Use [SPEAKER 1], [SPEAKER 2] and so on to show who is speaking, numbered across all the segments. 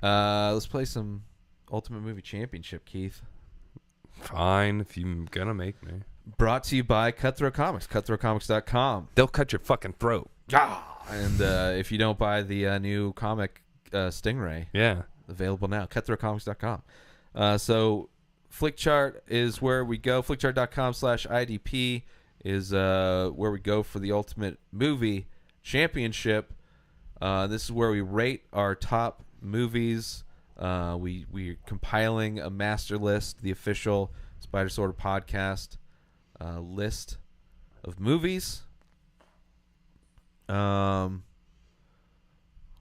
[SPEAKER 1] Let's play some Ultimate Movie Championship, Keith.
[SPEAKER 2] Fine, if you're gonna make me.
[SPEAKER 1] Brought to you by Cutthroat Comics, cutthroatcomics.com.
[SPEAKER 2] They'll cut your fucking throat.
[SPEAKER 1] And if you don't buy the new comic Stingray,
[SPEAKER 2] Yeah.
[SPEAKER 1] available now, cutthroatcomics.com. So Flickchart is where we go. Flickchart.com/IDP is where we go for the Ultimate Movie Championship. This is where we rate our top movies. We're compiling a master list, the official Spider Sorter podcast list of movies. What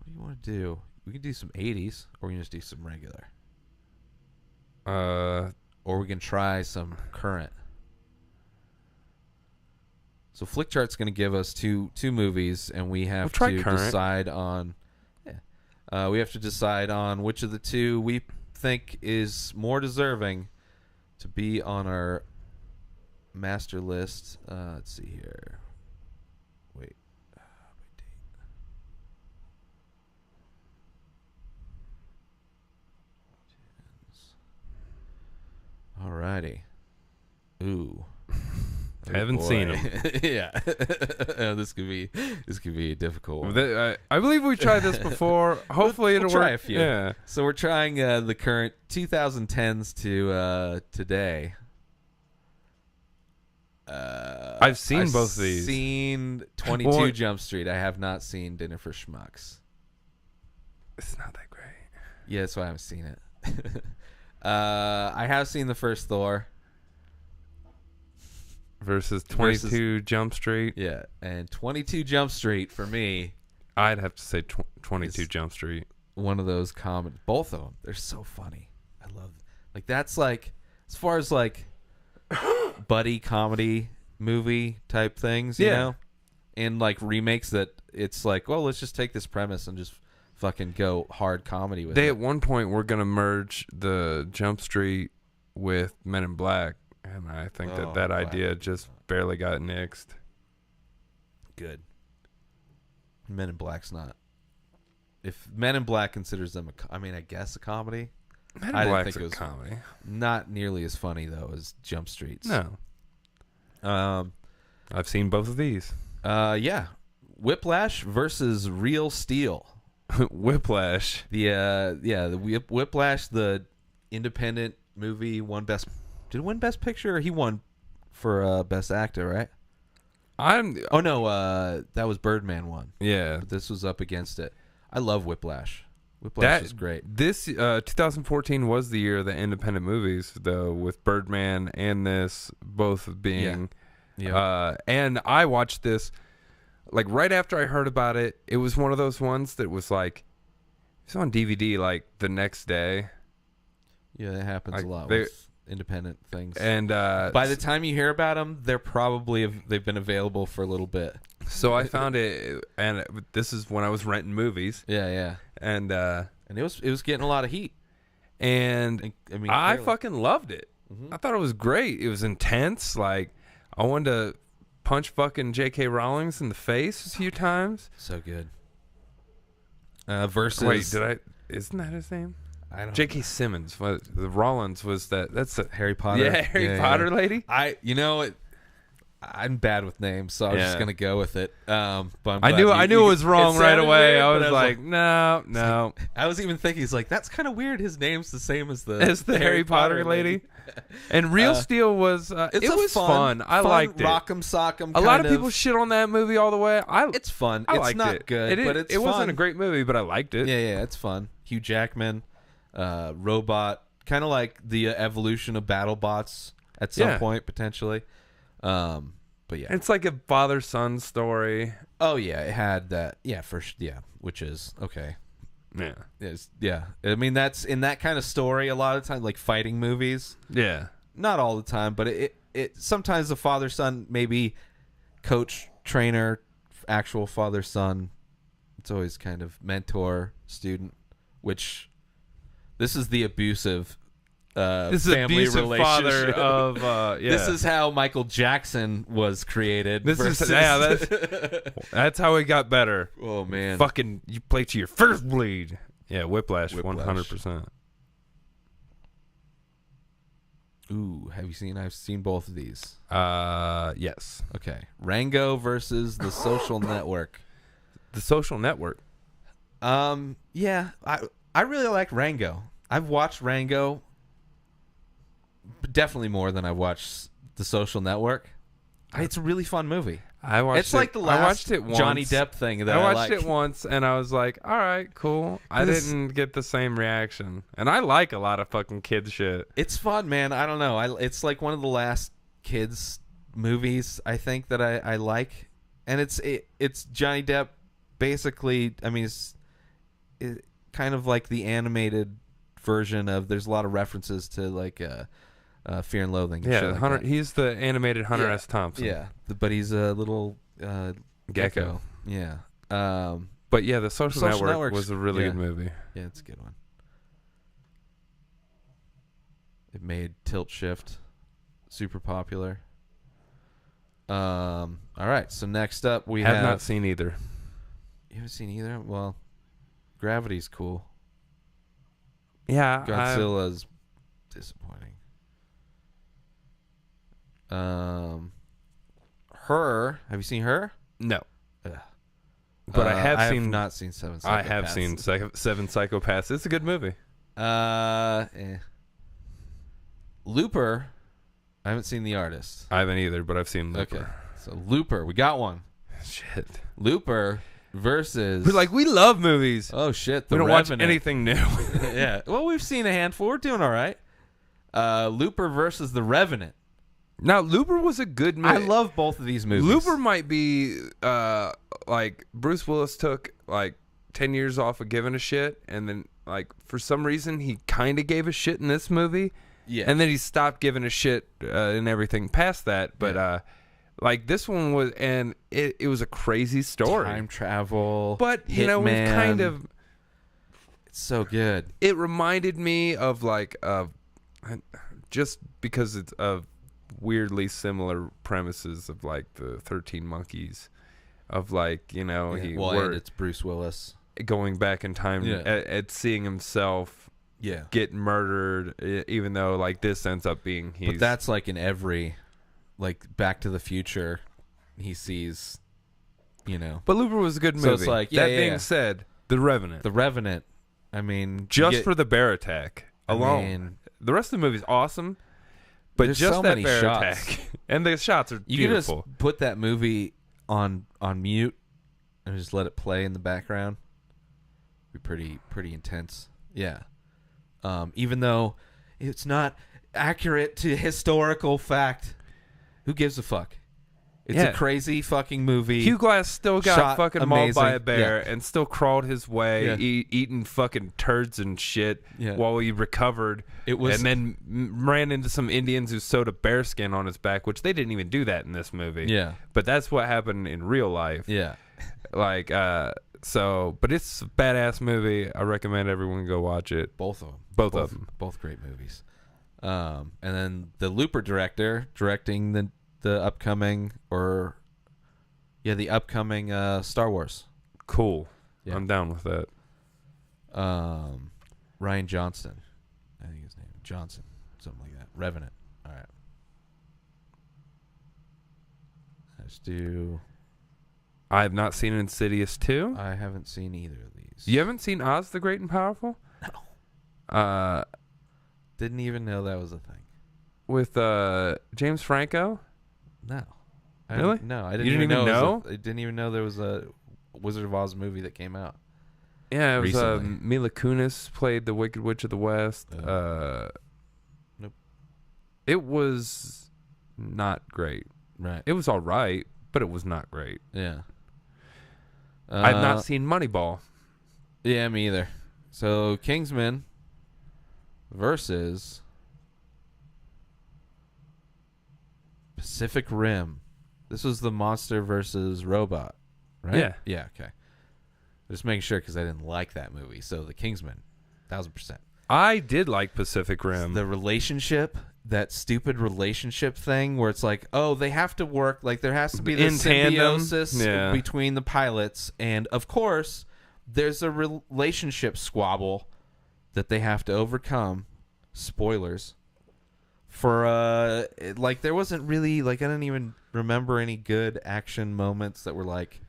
[SPEAKER 1] do you want to do? We can do some 80s, or we can just do some regular. Or we can try some current. So Flickchart's going to give us two movies, and we have to decide on. Yeah, we have to decide on which of the two we think is more deserving to be on our master list. Let's see here. Wait. Alrighty. Ooh.
[SPEAKER 2] I haven't seen them.
[SPEAKER 1] Yeah. This could be a difficult one.
[SPEAKER 2] I believe we tried this before. Hopefully it'll
[SPEAKER 1] try
[SPEAKER 2] work.
[SPEAKER 1] a few.
[SPEAKER 2] Yeah.
[SPEAKER 1] So we're trying the current 2010s to today.
[SPEAKER 2] I've seen both of these.
[SPEAKER 1] Seen 22 Jump Street. I have not seen Dinner for Schmucks.
[SPEAKER 2] It's not that great.
[SPEAKER 1] Yeah, that's why I haven't seen it. I have seen the first Thor.
[SPEAKER 2] Versus 22 Jump Street.
[SPEAKER 1] Yeah, and 22 Jump Street for me.
[SPEAKER 2] I'd have to say 22 Jump Street.
[SPEAKER 1] One of those comedy. Both of them. They're so funny. I love them. Like, that's like, as far as like buddy comedy movie type things, you know? And like remakes that it's like, well, let's just take this premise and just fucking go hard comedy with it.
[SPEAKER 2] They at one point were going to merge the Jump Street with Men in Black. And I think that idea just barely got nixed.
[SPEAKER 1] Good. Men in Black's not. If Men in Black considers them I guess a comedy.
[SPEAKER 2] Men in Black's a comedy.
[SPEAKER 1] Not nearly as funny though as Jump Street's.
[SPEAKER 2] No. I've seen both of these.
[SPEAKER 1] Yeah. Whiplash versus Real Steel.
[SPEAKER 2] Whiplash.
[SPEAKER 1] The Whiplash, the independent movie, did it win Best Picture, or he won for Best Actor, right? That was Birdman won.
[SPEAKER 2] Yeah.
[SPEAKER 1] But this was up against it. I love Whiplash. Whiplash is great.
[SPEAKER 2] This 2014 was the year of the independent movies, though, with Birdman and this both being. Yeah. And I watched this like right after I heard about it. It was one of those ones that was like, it was on DVD like the next day.
[SPEAKER 1] Yeah, that happens a lot with independent things.
[SPEAKER 2] And
[SPEAKER 1] by the time you hear about them, they've been available for a little bit.
[SPEAKER 2] So I found it, and this is when I was renting movies.
[SPEAKER 1] Yeah.
[SPEAKER 2] And
[SPEAKER 1] it was getting a lot of heat.
[SPEAKER 2] And I fucking loved it. Mm-hmm. I thought it was great. It was intense. Like, I wanted to punch fucking J.K. Rowling in the face a few times.
[SPEAKER 1] So good. Versus.
[SPEAKER 2] Wait, isn't that his name?
[SPEAKER 1] I don't
[SPEAKER 2] J.K. Simmons. The Rollins was that. That's the
[SPEAKER 1] Harry Potter.
[SPEAKER 2] Yeah, Harry Potter lady.
[SPEAKER 1] I'm bad with names, so I was just gonna go with it. But
[SPEAKER 2] I knew it was wrong right away. Weird, I was like, no.
[SPEAKER 1] I was even thinking, it's like, that's kind of weird. His name's the same as the
[SPEAKER 2] Harry Potter lady. And Real Steel was it was fun. I liked it.
[SPEAKER 1] Rock'em sock'em.
[SPEAKER 2] A lot of people shit on that movie all the way.
[SPEAKER 1] It's fun.
[SPEAKER 2] It's
[SPEAKER 1] not good, but it's
[SPEAKER 2] it
[SPEAKER 1] fun.
[SPEAKER 2] wasn't a great movie, but I liked it.
[SPEAKER 1] Yeah, it's fun. Hugh Jackman, robot, kind of like the evolution of BattleBots at some point potentially. But yeah,
[SPEAKER 2] it's like a father-son story.
[SPEAKER 1] Oh yeah, it had that. Yeah, which is okay.
[SPEAKER 2] Yeah,
[SPEAKER 1] I mean, that's in that kind of story a lot of times, like fighting movies.
[SPEAKER 2] Yeah,
[SPEAKER 1] not all the time, but it sometimes the father-son, maybe coach, trainer, actual father-son. It's always kind of mentor, student, which this is the abusive
[SPEAKER 2] this is
[SPEAKER 1] family
[SPEAKER 2] abusive
[SPEAKER 1] relationship.
[SPEAKER 2] Father of
[SPEAKER 1] This is how Michael Jackson was created.
[SPEAKER 2] That's how he got better.
[SPEAKER 1] Oh man,
[SPEAKER 2] fucking you play to your first bleed. Yeah, Whiplash. 100%.
[SPEAKER 1] Ooh, I've seen both of these.
[SPEAKER 2] Yes.
[SPEAKER 1] Okay. Rango versus The Social Network.
[SPEAKER 2] The Social Network.
[SPEAKER 1] Yeah, I really like Rango. I've watched Rango definitely more than I've watched The Social Network. It's a really fun movie. It's like the last Johnny Depp thing that
[SPEAKER 2] I watched it once, and I was like, all right, cool. I didn't get the same reaction. And I like a lot of fucking kids shit.
[SPEAKER 1] It's fun, man. I don't know. It's like one of the last kids movies, I think, that I like. And it's Johnny Depp basically, I mean, it's kind of like the animated version of, there's a lot of references to like Fear and Loathing. And
[SPEAKER 2] yeah,
[SPEAKER 1] like
[SPEAKER 2] Hunter.
[SPEAKER 1] that.
[SPEAKER 2] He's the animated Hunter S. Thompson.
[SPEAKER 1] Yeah, but he's a little gecko. Yeah.
[SPEAKER 2] But yeah, The Social Network was a really good movie.
[SPEAKER 1] Yeah, it's a good one. It made Tilt Shift super popular. All right, so next up we have
[SPEAKER 2] not seen either.
[SPEAKER 1] You haven't seen either? Well, Gravity's cool.
[SPEAKER 2] Yeah,
[SPEAKER 1] Godzilla's disappointing. Her. Have you seen Her?
[SPEAKER 2] No.
[SPEAKER 1] Ugh.
[SPEAKER 2] But I have
[SPEAKER 1] not seen Seven Psychopaths.
[SPEAKER 2] I have seen Seven Psychopaths. It's a good movie.
[SPEAKER 1] Looper. I haven't seen The Artist.
[SPEAKER 2] I haven't either, but I've seen Looper.
[SPEAKER 1] Okay. So Looper, we got one.
[SPEAKER 2] Shit.
[SPEAKER 1] Looper versus.
[SPEAKER 2] We love movies.
[SPEAKER 1] Oh shit!
[SPEAKER 2] We don't watch anything new.
[SPEAKER 1] Yeah. Well, we've seen a handful. We're doing all right. Looper versus The Revenant.
[SPEAKER 2] Now, Looper was a good movie.
[SPEAKER 1] I love both of these movies.
[SPEAKER 2] Looper might be like Bruce Willis took like 10 years off of giving a shit, and then like for some reason he kind of gave a shit in this movie.
[SPEAKER 1] Yeah.
[SPEAKER 2] And then he stopped giving a shit and everything past that. But like this one was, and it was a crazy story.
[SPEAKER 1] Time travel.
[SPEAKER 2] But you know, we've kind of.
[SPEAKER 1] It's so good.
[SPEAKER 2] It reminded me of like just because it's of weirdly similar premises of like the 13 Monkeys, of like, you know,
[SPEAKER 1] and it's Bruce Willis
[SPEAKER 2] going back in time at seeing himself get murdered, even though like this ends up being
[SPEAKER 1] but that's like in every like Back to the Future he sees, you know.
[SPEAKER 2] But Looper was a good movie.
[SPEAKER 1] So it's like, that
[SPEAKER 2] being said, The Revenant,
[SPEAKER 1] I mean,
[SPEAKER 2] just for the bear attack alone, the rest of the movie's awesome. But just
[SPEAKER 1] so
[SPEAKER 2] that
[SPEAKER 1] many
[SPEAKER 2] bear
[SPEAKER 1] shots.
[SPEAKER 2] attack, and the shots are
[SPEAKER 1] you
[SPEAKER 2] beautiful.
[SPEAKER 1] Can just put that movie on mute and just let it play in the background. Be pretty intense. Yeah. Even though it's not accurate to historical fact, who gives a fuck? It's a crazy fucking movie.
[SPEAKER 2] Hugh Glass still got fucking mauled by a bear and still crawled his way, eating fucking turds and shit while he recovered. And then ran into some Indians who sewed a bear skin on his back, which they didn't even do that in this movie.
[SPEAKER 1] Yeah.
[SPEAKER 2] But that's what happened in real life.
[SPEAKER 1] Yeah.
[SPEAKER 2] Like, but it's a badass movie. I recommend everyone go watch it.
[SPEAKER 1] Both of them. Both great movies. And then the Looper director directing the upcoming Star Wars.
[SPEAKER 2] Cool. Yeah. I'm down with that.
[SPEAKER 1] Ryan Johnson, I think his name Johnson, something like that. Revenant. All right. Let's do.
[SPEAKER 2] I have not seen Insidious 2.
[SPEAKER 1] I haven't seen either of these.
[SPEAKER 2] You haven't seen Oz the Great and Powerful?
[SPEAKER 1] No. Didn't even know that was a thing.
[SPEAKER 2] With James Franco?
[SPEAKER 1] No.
[SPEAKER 2] Really?
[SPEAKER 1] No, I didn't even know. I didn't even know there was a Wizard of Oz movie that came out.
[SPEAKER 2] Yeah, it was Mila Kunis played the Wicked Witch of the West.
[SPEAKER 1] Nope.
[SPEAKER 2] It was not great.
[SPEAKER 1] Right.
[SPEAKER 2] It was all right, but it was not great.
[SPEAKER 1] Yeah.
[SPEAKER 2] I've not seen Moneyball.
[SPEAKER 1] Yeah, me either. So Kingsman versus Pacific Rim. This was the monster versus robot, right?
[SPEAKER 2] Yeah.
[SPEAKER 1] Yeah, okay. Just making sure because I didn't like that movie. So the Kingsman, 1000%.
[SPEAKER 2] I did like Pacific Rim.
[SPEAKER 1] The relationship, that stupid relationship thing where it's like, oh, they have to work, like there has to be this symbiosis between the pilots. And of course, there's a relationship squabble that they have to overcome. Spoilers. For like there wasn't really like I don't even remember any good action moments that were like.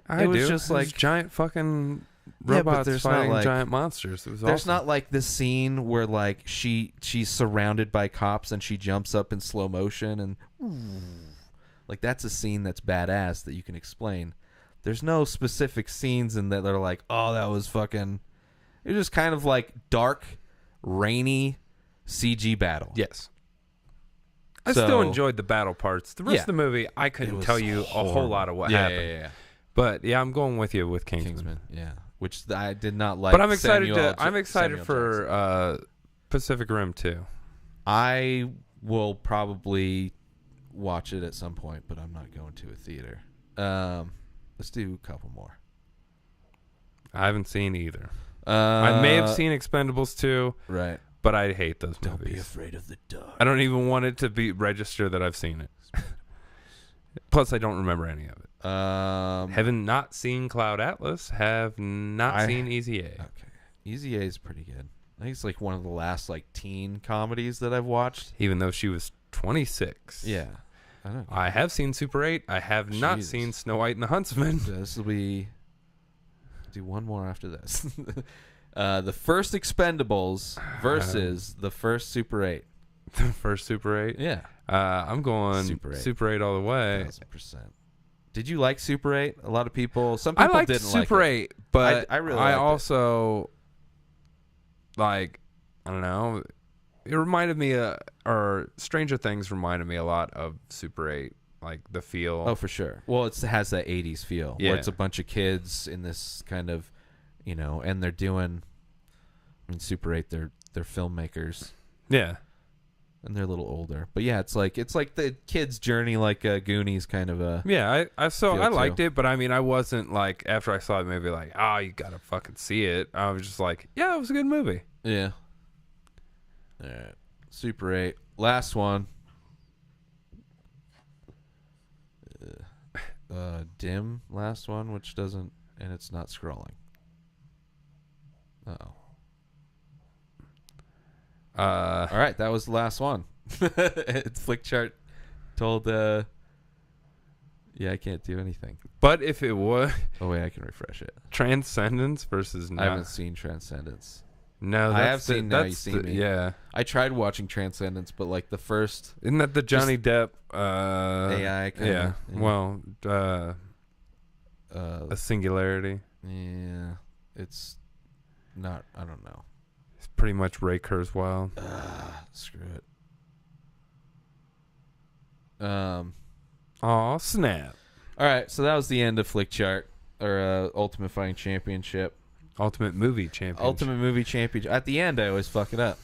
[SPEAKER 1] It was just like
[SPEAKER 2] giant fucking robots fighting giant monsters. It was
[SPEAKER 1] there's
[SPEAKER 2] awesome.
[SPEAKER 1] not like this scene where like she's surrounded by cops and she jumps up in slow motion and like that's a scene that's badass that you can explain. There's no specific scenes in that are like, oh, that was fucking. It was just kind of like dark, rainy CG battle.
[SPEAKER 2] Yes. I still enjoyed the battle parts. The rest of the movie, I couldn't tell you a whole lot of what happened.
[SPEAKER 1] Yeah.
[SPEAKER 2] But yeah, I'm going with you with Kingsman.
[SPEAKER 1] Yeah, which I did not like.
[SPEAKER 2] But I'm excited for Pacific Rim 2.
[SPEAKER 1] I will probably watch it at some point, but I'm not going to a theater. Let's do a couple more.
[SPEAKER 2] I haven't seen either. I may have seen Expendables 2.
[SPEAKER 1] Right.
[SPEAKER 2] But I hate those movies.
[SPEAKER 1] Don't be afraid of the dark.
[SPEAKER 2] I don't even want it to be register that I've seen it. Plus, I don't remember any of it. Have not seen Cloud Atlas. Have not seen Easy A.
[SPEAKER 1] Okay. Easy A is pretty good. I think it's like one of the last like teen comedies that I've watched.
[SPEAKER 2] Even though she was 26.
[SPEAKER 1] Yeah.
[SPEAKER 2] I have seen Super 8. I have not seen Snow White and the Huntsman.
[SPEAKER 1] This will be... Do one more after this. The first Expendables versus the first Super 8.
[SPEAKER 2] The first Super 8?
[SPEAKER 1] Yeah.
[SPEAKER 2] I'm going Super 8 all the way.
[SPEAKER 1] 1,000%. Did you like Super 8? A lot of people... Some people didn't like
[SPEAKER 2] Super 8, but
[SPEAKER 1] I really liked
[SPEAKER 2] also... Like, I don't know... It reminded me, or Stranger Things reminded me a lot of Super 8, like the feel.
[SPEAKER 1] Oh, for sure. Well, it has that 80s feel,
[SPEAKER 2] yeah.
[SPEAKER 1] where it's a bunch of kids in this kind of, you know, and they're doing, I mean, Super 8, they're filmmakers.
[SPEAKER 2] Yeah.
[SPEAKER 1] And they're a little older. But yeah, it's like the kid's journey, like Goonies kind of a.
[SPEAKER 2] Yeah, I liked it, but I mean, I wasn't like, after I saw it, maybe like, oh, you gotta fucking see it. I was just like, yeah, it was a good movie.
[SPEAKER 1] Yeah. All right, Super 8. Last one. Dim. Last one, which doesn't, and it's not scrolling. Uh-oh. All right, that was the last one. It's Flickchart told. Yeah, I can't do anything.
[SPEAKER 2] But if it was,
[SPEAKER 1] oh wait, I can refresh it.
[SPEAKER 2] Transcendence versus.
[SPEAKER 1] I haven't seen Transcendence.
[SPEAKER 2] No,
[SPEAKER 1] I have seen Now You See Me.
[SPEAKER 2] Yeah,
[SPEAKER 1] I tried watching Transcendence, but like the first.
[SPEAKER 2] Isn't that the Johnny Depp
[SPEAKER 1] AI?
[SPEAKER 2] Yeah. Well, a singularity.
[SPEAKER 1] Yeah, it's not. I don't know.
[SPEAKER 2] It's pretty much Ray Kurzweil.
[SPEAKER 1] Screw it.
[SPEAKER 2] Aw, snap.
[SPEAKER 1] All right, so that was the end of Flickchart, or Ultimate Fighting Championship.
[SPEAKER 2] Ultimate Movie Championship.
[SPEAKER 1] Ultimate Movie Championship. At the end, I always fuck it up.